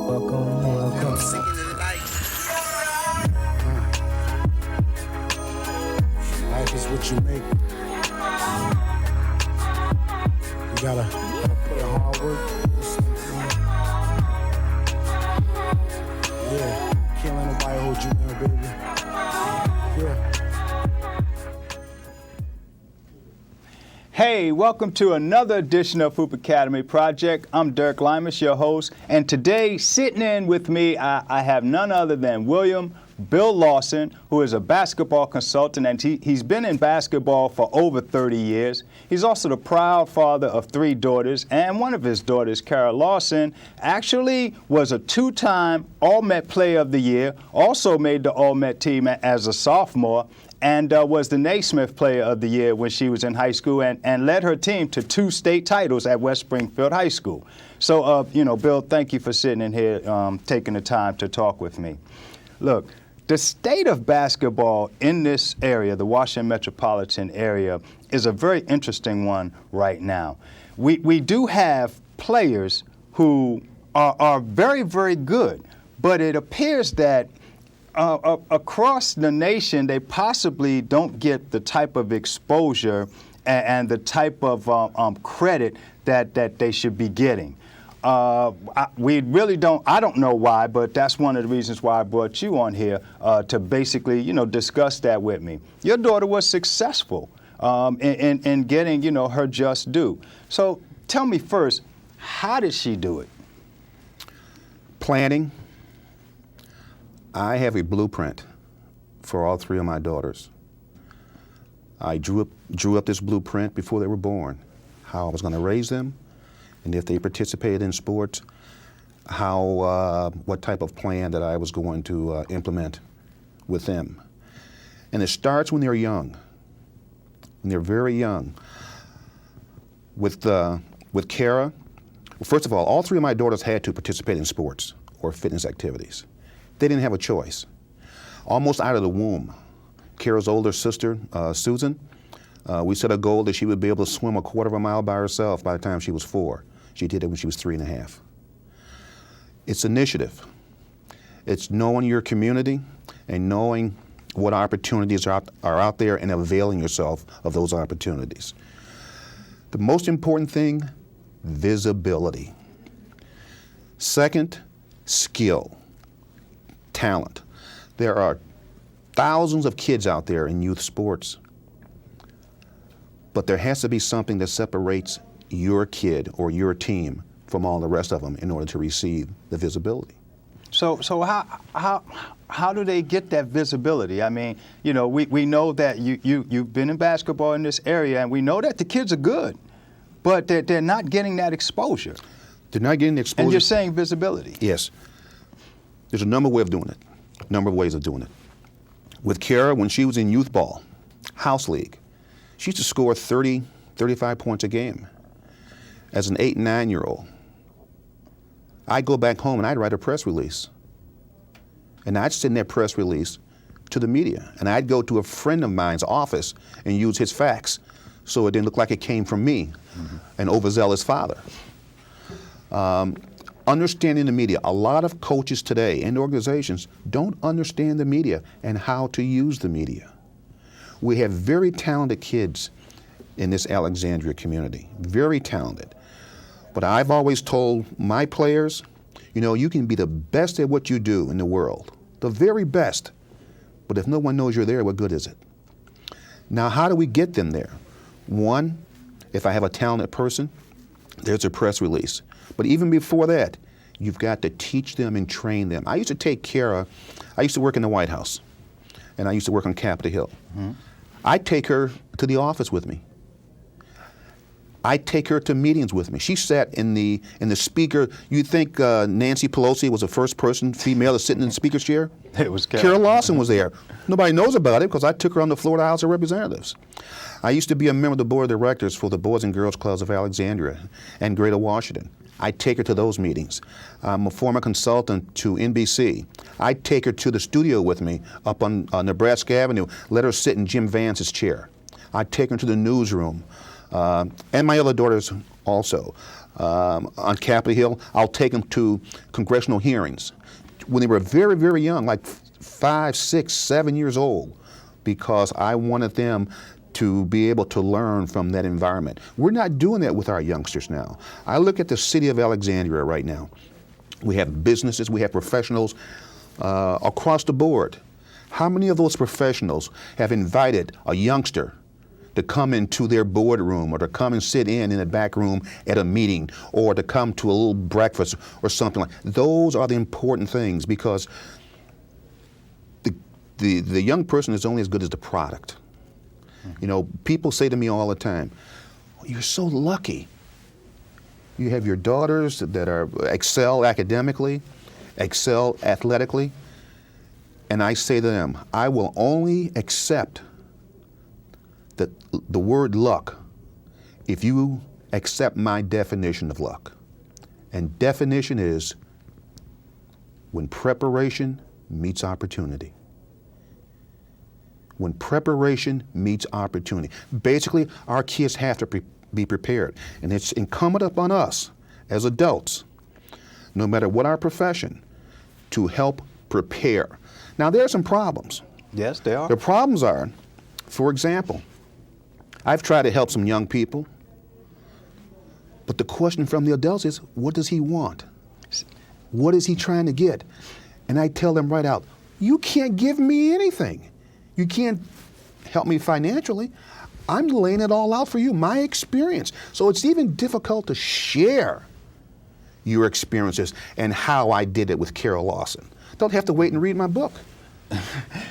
Welcome. Life is what you make. You gotta put in hard work. Yeah, can't let nobody hold you down, baby. Yeah. Hey, welcome to another edition of Hoop Academy Project. I'm Dirk Limas, your host, and today, sitting in with me, I have none other than Bill Lawson, who is a basketball consultant, and he's been in basketball for over 30 years. He's also the proud father of 3 daughters, and one of his daughters, Kara Lawson, actually was a 2-time All-Met Player of the Year, also made the All-Met team as a sophomore, and was the Naismith Player of the Year when she was in high school, and led her team to 2 state titles at West Springfield High School. So, Bill, thank you for sitting in here, taking the time to talk with me. Look, the state of basketball in this area, the Washington metropolitan area, is a very interesting one right now. We do have players who are very, very good, but it appears that across the nation, they possibly don't get the type of exposure and the type of credit that they should be getting. We really don't, I don't know why, but that's one of the reasons why I brought you on here to basically, discuss that with me. Your daughter was successful in getting, her just due. So tell me first, how did she do it? Planning. I have a blueprint for all 3 of my daughters. I drew up this blueprint before they were born, how I was going to raise them, and if they participated in sports, what type of plan that I was going to implement with them. And it starts when they're young, when they're very young. With Kara, well, first of all 3 of my daughters had to participate in sports or fitness activities. They didn't have a choice. Almost out of the womb, Kara's older sister, Susan, we set a goal that she would be able to swim a quarter of a mile by herself by the time she was 4. She did it when she was 3 1/2. It's initiative. It's knowing your community and knowing what opportunities are out there and availing yourself of those opportunities. The most important thing, visibility. Second, skill. Talent. There are thousands of kids out there in youth sports, but there has to be something that separates your kid or your team from all the rest of them in order to receive the visibility. So how do they get that visibility? I mean, we know that you've been in basketball in this area, and we know that the kids are good, but they're not getting that exposure. They're not getting the exposure. And you're saying visibility. Yes. There's a number of ways of doing it. With Kara, when she was in youth ball, house league, she used to score 30, 35 points a game. As an 8 and 9-year-old, I'd go back home and I'd write a press release. And I'd send that press release to the media. And I'd go to a friend of mine's office and use his fax so it didn't look like it came from me, an overzealous father. Understanding the media. A lot of coaches today and organizations don't understand the media and how to use the media. We have very talented kids in this Alexandria community, very talented. But I've always told my players, you can be the best at what you do in the world, the very best, but if no one knows you're there, what good is it? Now, how do we get them there? One, if I have a talented person, there's a press release. But even before that, you've got to teach them and train them. I used to take Kara, I used to work in the White House, and I used to work on Capitol Hill. Mm-hmm. I'd take her to the office with me. I'd take her to meetings with me. She sat in the speaker. You'd think Nancy Pelosi was the first female to sit in the speaker's chair? It was Kara Lawson was there. Nobody knows about it because I took her on the floor of the House of Representatives. I used to be a member of the board of directors for the Boys and Girls Clubs of Alexandria and Greater Washington. I'd take her to those meetings. I'm a former consultant to NBC. I'd take her to the studio with me up on Nebraska Avenue, let her sit in Jim Vance's chair. I'd take her to the newsroom, and my other daughters also. on Capitol Hill. I'll take them to congressional hearings when they were very, very young, like 5, 6, 7 years old, because I wanted them to be able to learn from that environment. We're not doing that with our youngsters now. I look at the city of Alexandria right now. We have businesses, we have professionals across the board. How many of those professionals have invited a youngster to come into their boardroom, or to come and sit in the back room at a meeting, or to come to a little breakfast or something like that? Those are the important things, because the young person is only as good as the product. You know, people say to me all the time, "You're so lucky. You have your daughters that are excel academically, excel athletically." And I say to them, I will only accept the word luck if you accept my definition of luck. And definition is when preparation meets opportunity. When preparation meets opportunity. Basically, our kids have to be prepared. And it's incumbent upon us as adults, no matter what our profession, to help prepare. Now, there are some problems. Yes, there are. The problems are, for example, I've tried to help some young people, but the question from the adults is, what does he want? What is he trying to get? And I tell them right out, you can't give me anything. You can't help me financially. I'm laying it all out for you, my experience. So it's even difficult to share your experiences and how I did it with Carol Lawson. Don't have to wait and read my book.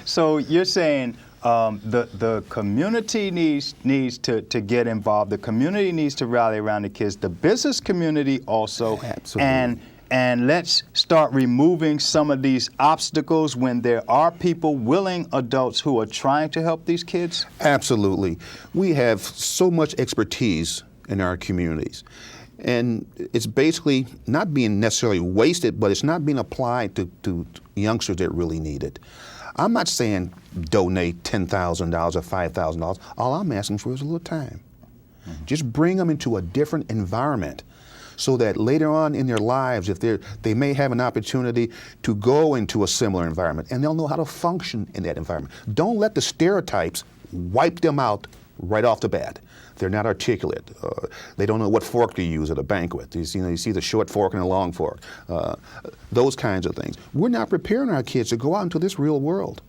So you're saying the community needs to get involved. The community needs to rally around the kids. The business community also. Absolutely. And let's start removing some of these obstacles when there are people, willing adults, who are trying to help these kids? Absolutely. We have so much expertise in our communities. And it's basically not being necessarily wasted, but it's not being applied to youngsters that really need it. I'm not saying donate $10,000 or $5,000. All I'm asking for is a little time. Mm-hmm. Just bring them into a different environment, so that later on in their lives, if they may have an opportunity to go into a similar environment, and they'll know how to function in that environment. Don't let the stereotypes wipe them out right off the bat. They're not articulate. They don't know what fork to use at a banquet. You see the short fork and the long fork. Those kinds of things. We're not preparing our kids to go out into this real world.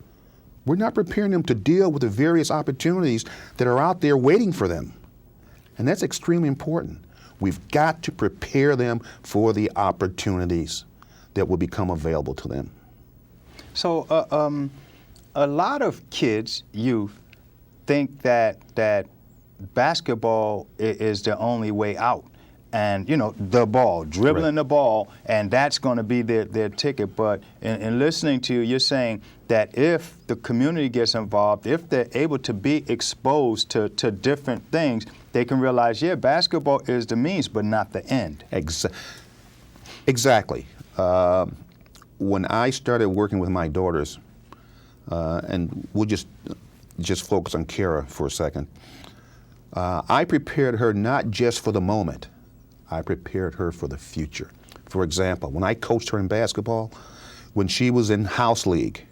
We're not preparing them to deal with the various opportunities that are out there waiting for them. And that's extremely important. We've got to prepare them for the opportunities that will become available to them. So a lot of kids, youth, think that basketball is the only way out. And, you know, the ball, dribbling the ball, and that's going to be their ticket. But in listening to you, you're saying that if the community gets involved, if they're able to be exposed to different things, they can realize, yeah, basketball is the means, but not the end. Exactly. When I started working with my daughters, and we'll just focus on Kara for a second, I prepared her not just for the moment, I prepared her for the future. For example, when I coached her in basketball, when she was in house league,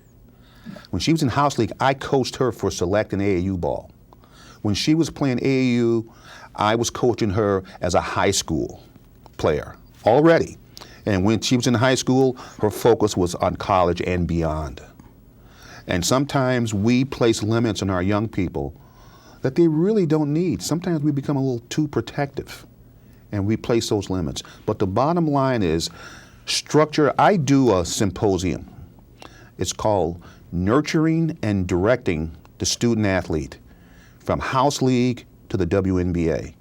I coached her for select and AAU ball. When she was playing AAU, I was coaching her as a high school player already. And when she was in high school, her focus was on college and beyond. And sometimes we place limits on our young people that they really don't need. Sometimes we become a little too protective, and we place those limits. But the bottom line is structure. I do a symposium. It's called Nurturing and Directing the Student Athlete, from house league to the WNBA,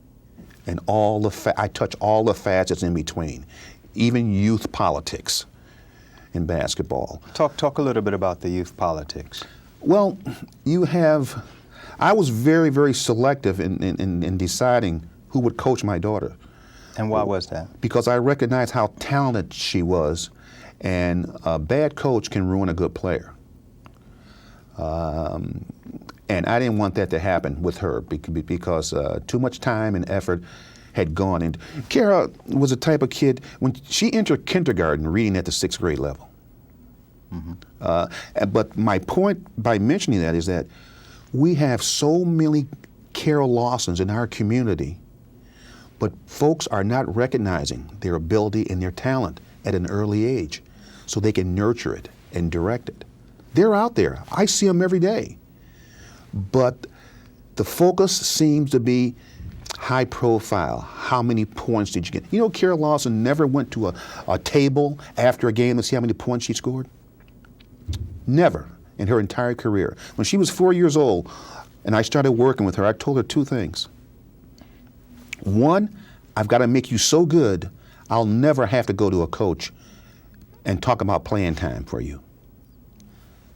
and I touch all the facets in between, even youth politics in basketball. Talk a little bit about the youth politics. Well, I was very, very selective in deciding who would coach my daughter. And why was that? Because I recognized how talented she was, and a bad coach can ruin a good player. And I didn't want that to happen with her because too much time and effort had gone. And Kara was a type of kid, when she entered kindergarten reading at the 6th grade level. But my point by mentioning that is that we have so many Carol Lawsons in our community, but folks are not recognizing their ability and their talent at an early age so they can nurture it and direct it. They're out there. I see them every day. But the focus seems to be high profile. How many points did you get? You know, Carol Lawson never went to a table after a game to see how many points she scored? Never in her entire career. When she was 4 years old and I started working with her, I told her 2 things. One, I've got to make you so good, I'll never have to go to a coach and talk about playing time for you.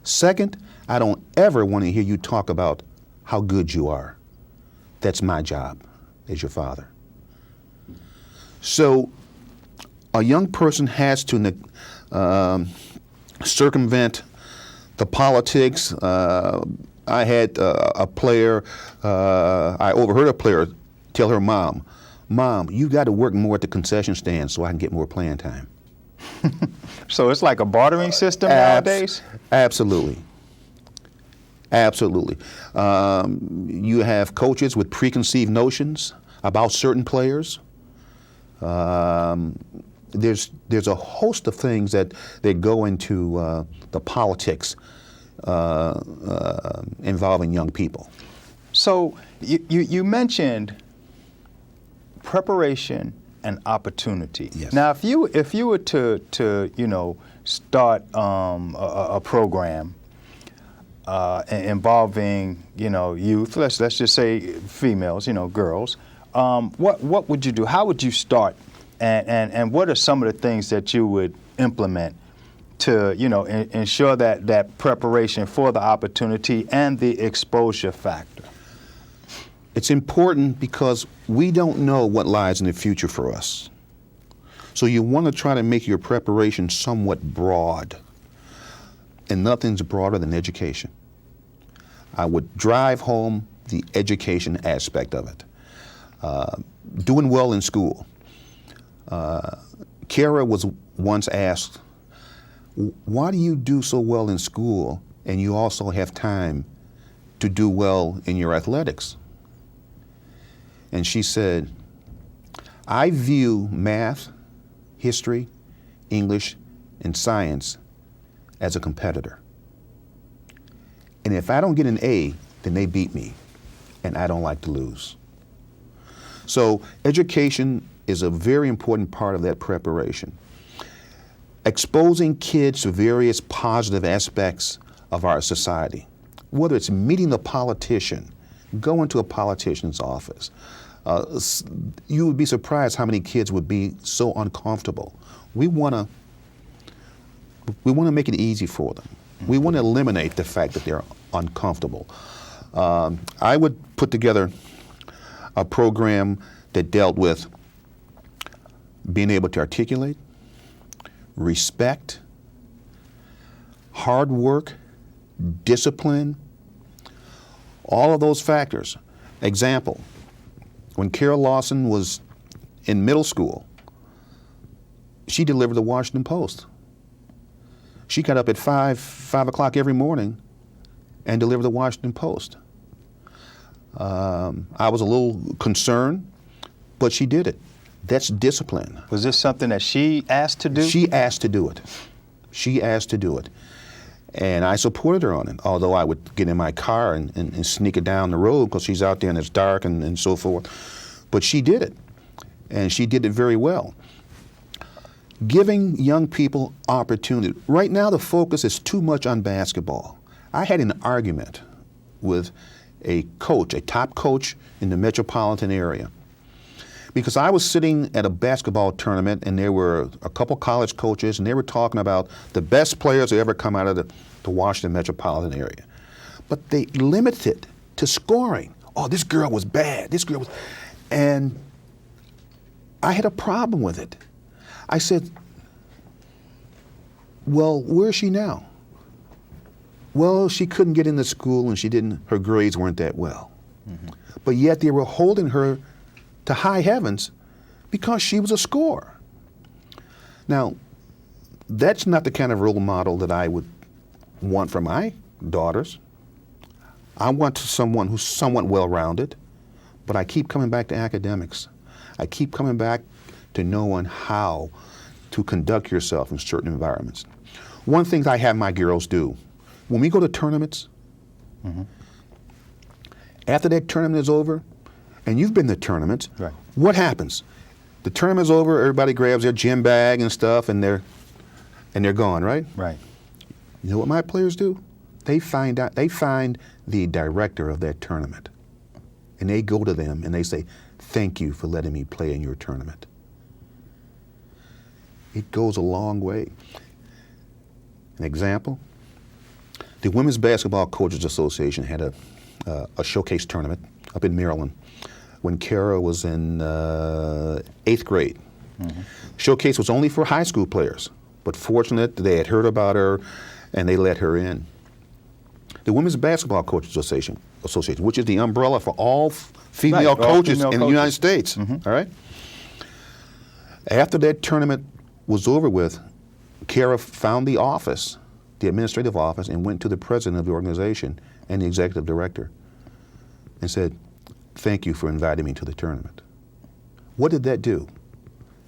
Second, I don't ever want to hear you talk about how good you are. That's my job as your father. So a young person has to circumvent the politics. I had a player, I overheard a player tell her mom, you got to work more at the concession stand so I can get more playing time. So it's like a bartering system nowadays? Absolutely. Absolutely. You have coaches with preconceived notions about certain players. There's a host of things that go into the politics involving young people. So you mentioned preparation and opportunity. Yes. Now, if you were to start a program involving youth, let's just say females, girls, what would you do? How would you start? And what are some of the things that you would implement to ensure that preparation for the opportunity and the exposure factor? It's important because we don't know what lies in the future for us. So you want to try to make your preparation somewhat broad. And nothing's broader than education. I would drive home the education aspect of it. Doing well in school. Kara was once asked, why do you do so well in school and you also have time to do well in your athletics? And she said, I view math, history, English, and science as a competitor. And if I don't get an A, then they beat me, and I don't like to lose. So education is a very important part of that preparation. Exposing kids to various positive aspects of our society, whether it's meeting the politician, going to a politician's office. You would be surprised how many kids would be so uncomfortable. We want to make it easy for them. We want to eliminate the fact that they're uncomfortable. I would put together a program that dealt with being able to articulate, respect, hard work, discipline, all of those factors. Example, when Carol Lawson was in middle school, she delivered the Washington Post. She got up at 5 o'clock every morning and delivered the Washington Post. I was a little concerned, but she did it. That's discipline. Was this something that she asked to do? She asked to do it. She asked to do it. And I supported her on it, although I would get in my car and sneak it down the road because she's out there and it's dark and so forth. But she did it, and she did it very well. Giving young people opportunity. Right now the focus is too much on basketball. I had an argument with a coach, a top coach in the metropolitan area, because I was sitting at a basketball tournament and there were a couple college coaches and they were talking about the best players who ever come out of the Washington metropolitan area. But they limited it to scoring. Oh, this girl was bad. This girl was... And I had a problem with it. I said, well, where is she now? Well, she couldn't get into school and her grades weren't that well. Mm-hmm. But yet they were holding her to high heavens because she was a scorer. Now, that's not the kind of role model that I would want for my daughters. I want someone who's somewhat well-rounded, but I keep coming back to academics. I keep coming back to knowing how to conduct yourself in certain environments. One thing I have my girls do, when we go to tournaments, after that tournament is over, and you've been to tournaments, right, what happens? The tournament's over, everybody grabs their gym bag and stuff, and they're gone, right? Right. You know what my players do? They find the director of that tournament, and they go to them and they say, "Thank you for letting me play in your tournament." It goes a long way. An example, the Women's Basketball Coaches Association had a showcase tournament up in Maryland when Kara was in 8th grade. Showcase was only for high school players, but fortunate they had heard about her and they let her in. The Women's Basketball Coaches Association, which is the umbrella for all female coaches in the United States, all right? After that tournament was over with, Kara found the office, the administrative office, and went to the president of the organization and the executive director and said, "Thank you for inviting me to the tournament." What did that do?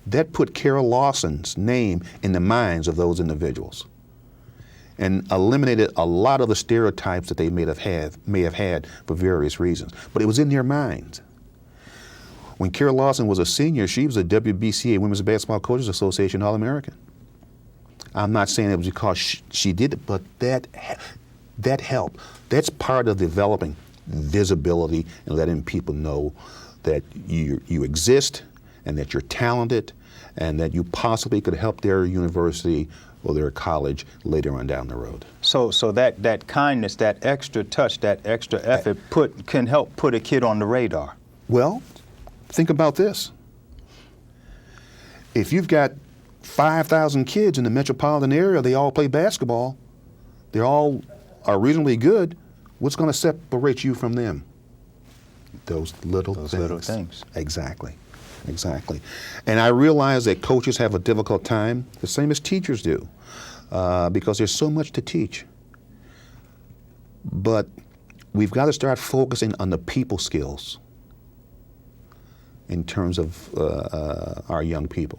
That put Kara Lawson's name in the minds of those individuals and eliminated a lot of the stereotypes that they may have had for various reasons. But it was in their minds. When Kara Lawson was a senior, she was a WBCA Women's Basketball Coaches Association All-American. I'm not saying it was because she did it, but that helped. That's part of developing visibility and letting people know that you exist and that you're talented and that you possibly could help their university or their college later on down the road. So that kindness, that extra touch, that extra effort can help put a kid on the radar. Well, think about this. If you've got 5,000 kids in the metropolitan area, they all play basketball, they all are reasonably good, what's going to separate you from them? Those little things. Exactly. And I realize that coaches have a difficult time, the same as teachers do, because there's so much to teach. But we've got to start focusing on the people skills in terms of our young people.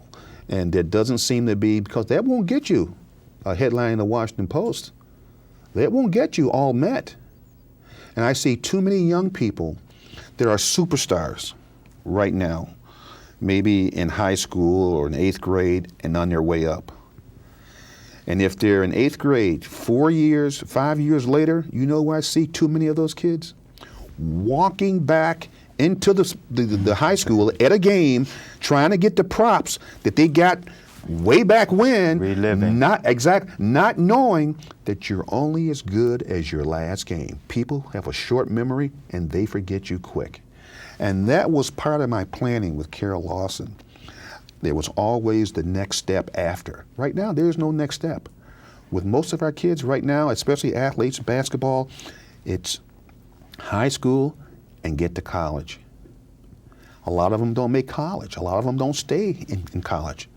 And there doesn't seem to be, because that won't get you a headline in the Washington Post. That won't get you all met. And I see too many young people that are superstars right now, maybe in high school or in 8th grade and on their way up. And if they're in 8th grade, 4 years, 5 years later, you know where I see too many of those kids? Walking back into the high school at a game, trying to get the props that they got way back when, reliving. Not knowing that you're only as good as your last game. People have a short memory and they forget you quick. And that was part of my planning with Kara Lawson. There was always the next step after. Right now, there's no next step. With most of our kids right now, especially athletes, basketball, it's high school and get to college. A lot of them don't make college. A lot of them don't stay in college.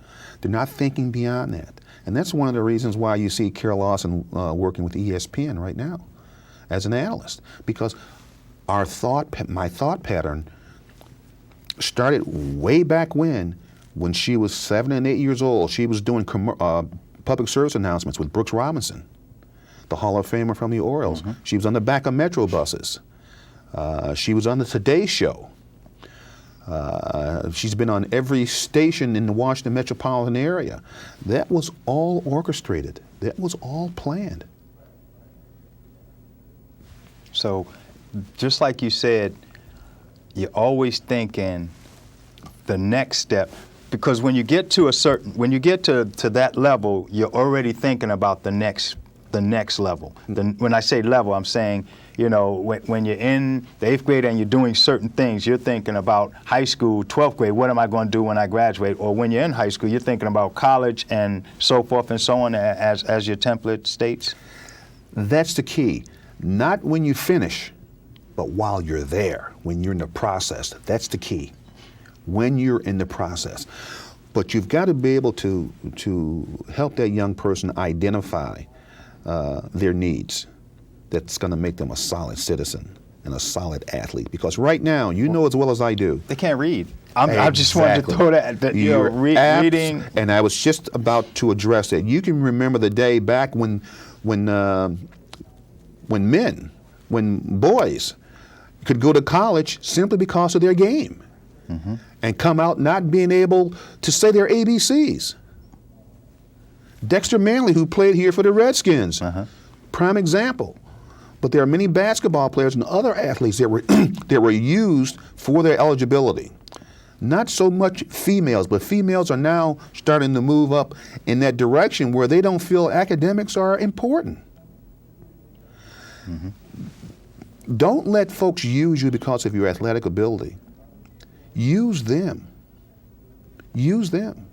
They're not thinking beyond that. And that's one of the reasons why you see Kara Lawson working with ESPN right now as an analyst, because my thought pattern started way back when she was 7 and 8 years old. She was doing public service announcements with Brooks Robinson, the Hall of Famer from the Orioles. She was on the back of Metro buses. She was on the Today Show. She's been on every station in the Washington metropolitan area. That was all orchestrated. That was all planned. So, just like you said, you're always thinking the next step, because when you get to to that level, you're already thinking about the next level. When I say level, I'm saying, you know, when you're in the 8th grade and you're doing certain things, you're thinking about high school, 12th grade, what am I going to do when I graduate? Or when you're in high school, you're thinking about college and so forth and so on, as your template states? That's the key. Not when you finish, but while you're there, when you're in the process. That's the key. when you're in the process. But you've got to be able to help that young person identify their needs. That's going to make them a solid citizen and a solid athlete. Because right now, you know as well as I do, They can't read. I just wanted to throw that reading. And I was just about to address that. You can remember the day back when boys could go to college simply because of their game, and come out not being able to say their ABCs. Dexter Manley, who played here for the Redskins, prime example. But there are many basketball players and other athletes that were that were used for their eligibility. Not so much females, but females are now starting to move up in that direction where they don't feel academics are important. Don't let folks use you because of your athletic ability. Use them. Use them.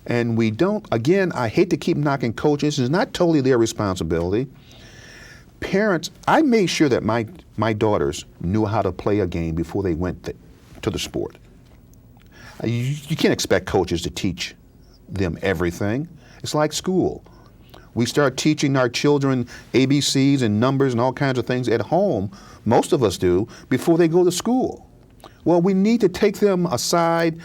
And we don't, again, I hate to keep knocking coaches. It's not totally their responsibility. Parents, I made sure that my daughters knew how to play a game before they went to the sport. You can't expect coaches to teach them everything. It's like school. We start teaching our children ABCs and numbers and all kinds of things at home, most of us do, before they go to school. Well, we need to take them aside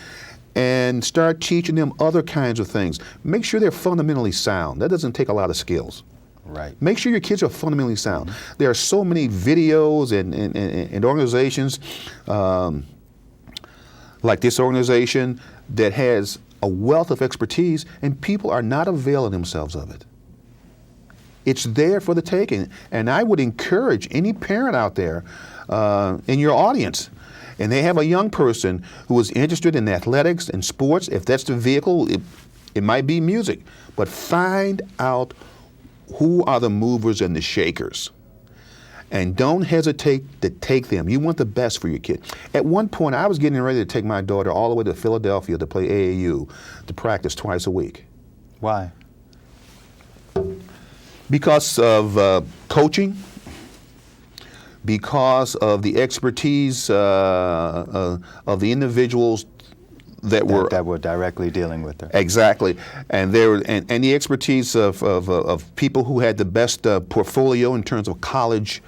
and start teaching them other kinds of things. Make sure they're fundamentally sound. That doesn't take a lot of skills. Right. Make sure your kids are fundamentally sound. There are so many videos and organizations like this organization that has a wealth of expertise, and people are not availing themselves of it. It's there for the taking. And I would encourage any parent out there in your audience, and they have a young person who is interested in athletics and sports, if that's the vehicle, it might be music, but find out who are the movers and the shakers. And don't hesitate to take them. You want the best for your kid. At one point, I was getting ready to take my daughter all the way to Philadelphia to play AAU, to practice twice a week. Why? Because of coaching, because of the expertise of the individuals that were directly dealing with her. Exactly, and the expertise of people who had the best portfolio in terms of college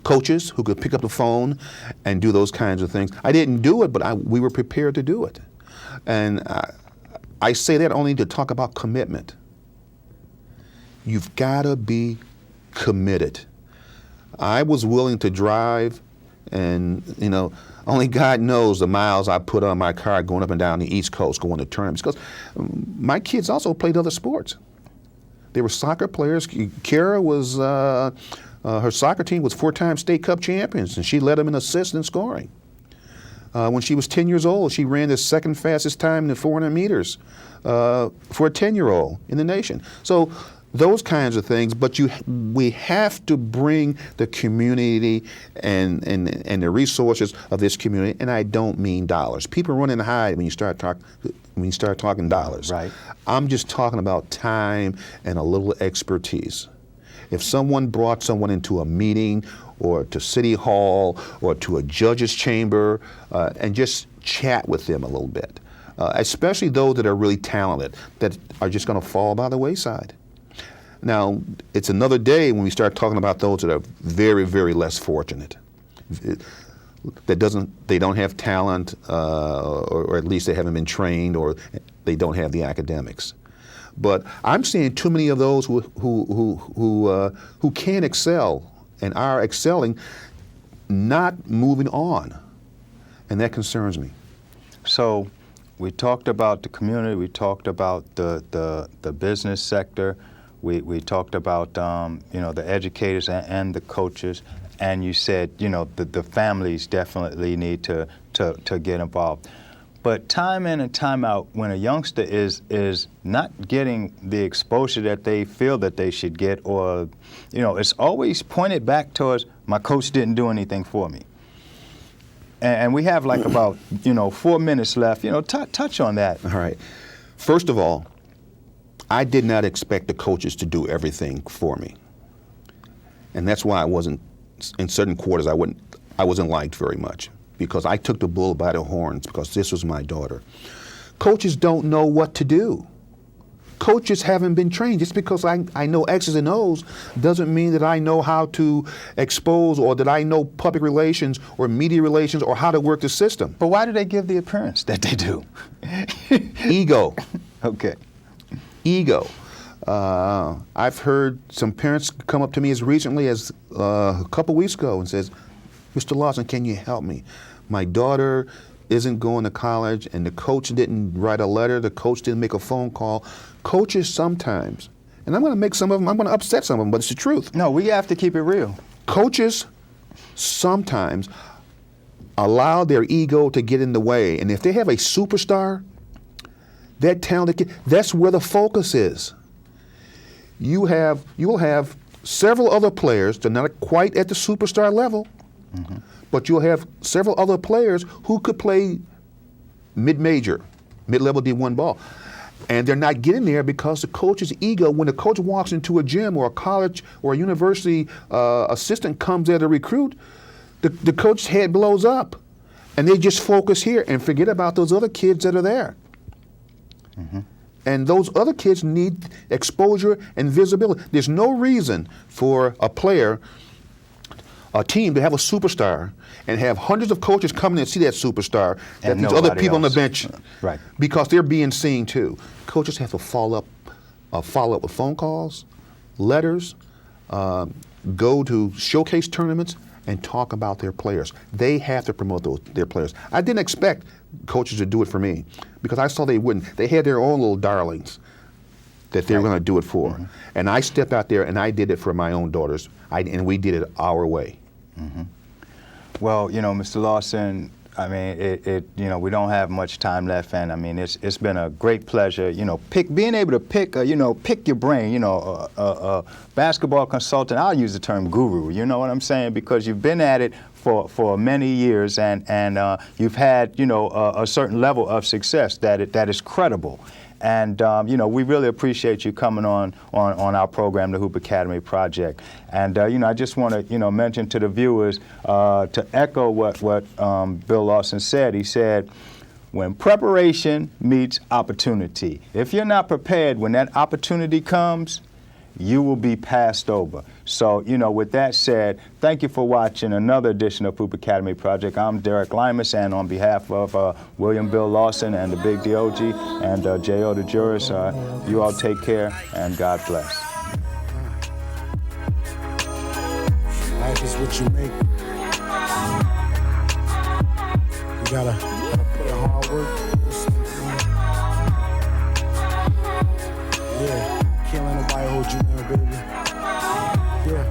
coaches who could pick up the phone and do those kinds of things. I didn't do it, but we were prepared to do it, and I say that only to talk about commitment. You've got to be committed. I was willing to drive, and only God knows the miles I put on my car going up and down the East Coast, going to tournaments, because my kids also played other sports. They were soccer players. Kara was, her soccer team was 4-time state cup champions, and she led them in assists and scoring. When she was 10 years old, she ran the second fastest time in the 400 meters for a 10-year-old in the nation. So those kinds of things, but we have to bring the community and the resources of this community, and I don't mean dollars. People run and hide when you start talking dollars. Right. I'm just talking about time and a little expertise. If someone brought someone into a meeting or to City Hall or to a judge's chamber and just chat with them a little bit, especially those that are really talented, that are just going to fall by the wayside. Now, it's another day when we start talking about those that are very, very less fortunate. They don't have talent, or at least they haven't been trained, or they don't have the academics. But I'm seeing too many of those who can excel and are excelling, not moving on, and that concerns me. So, we talked about the community. We talked about the business sector. We talked about the educators and the coaches, and you said the families definitely need to get involved. But time in and time out, when a youngster is not getting the exposure that they feel that they should get, or it's always pointed back towards my coach didn't do anything for me. And we have like about 4 minutes left. Touch on that. All right. First of all, I did not expect the coaches to do everything for me, and that's why I wasn't in certain quarters. I wasn't liked very much. because I took the bull by the horns because this was my daughter. Coaches don't know what to do. Coaches haven't been trained. Just because I know X's and O's doesn't mean that I know how to expose or that I know public relations or media relations or how to work the system. But why do they give the appearance that they do? Ego. Okay. Ego. I've heard some parents come up to me as recently as a couple weeks ago and says, Mr. Lawson, can you help me? My daughter isn't going to college and the coach didn't write a letter, the coach didn't make a phone call. Coaches sometimes, and I'm going to make some of them, I'm going to upset some of them, but it's the truth. No, we have to keep it real. Coaches sometimes allow their ego to get in the way, and if they have a superstar, that talented kid, that's where the focus is. You will have several other players that are not quite at the superstar level, but you'll have several other players who could play mid-major, mid-level D1 ball. And they're not getting there because the coach's ego, when the coach walks into a gym or a college or a university assistant comes there to recruit, the coach's head blows up. And they just focus here and forget about those other kids that are there. And those other kids need exposure and visibility. There's no reason for a player, a team, to have a superstar and have hundreds of coaches coming and see that superstar, that these other people on the bench, right? Because they're being seen too. Coaches have to follow up with phone calls, letters, go to showcase tournaments, and talk about their players. They have to promote their players. I didn't expect coaches to do it for me because I saw they wouldn't. They had their own little darlings that they were going to do it for. And I stepped out there and I did it for my own daughters. And we did it our way. Well, you know, Mr. Lawson, I mean, we don't have much time left, and I mean, it's been a great pleasure, you know, being able to pick your brain, you know, a basketball consultant. I'll use the term guru, you know what I'm saying, because you've been at it for many years, and you've had, you know, a certain level of success that is credible. And, you know, we really appreciate you coming on our program, the Hoop Academy Project. And, you know, I just want to, you know, mention to the viewers, to echo what Bill Lawson said. He said, when preparation meets opportunity, if you're not prepared when that opportunity comes, you will be passed over. So, you know, with that said, thank you for watching another edition of Hoop Academy Project. I'm Derek Limas, and on behalf of William Bill Lawson and the Big DOG and J.O. the Jurist, you all take care and God bless. Life is what you make. You gotta put in hard work. Yeah. Can't let nobody hold you down, baby. Yeah.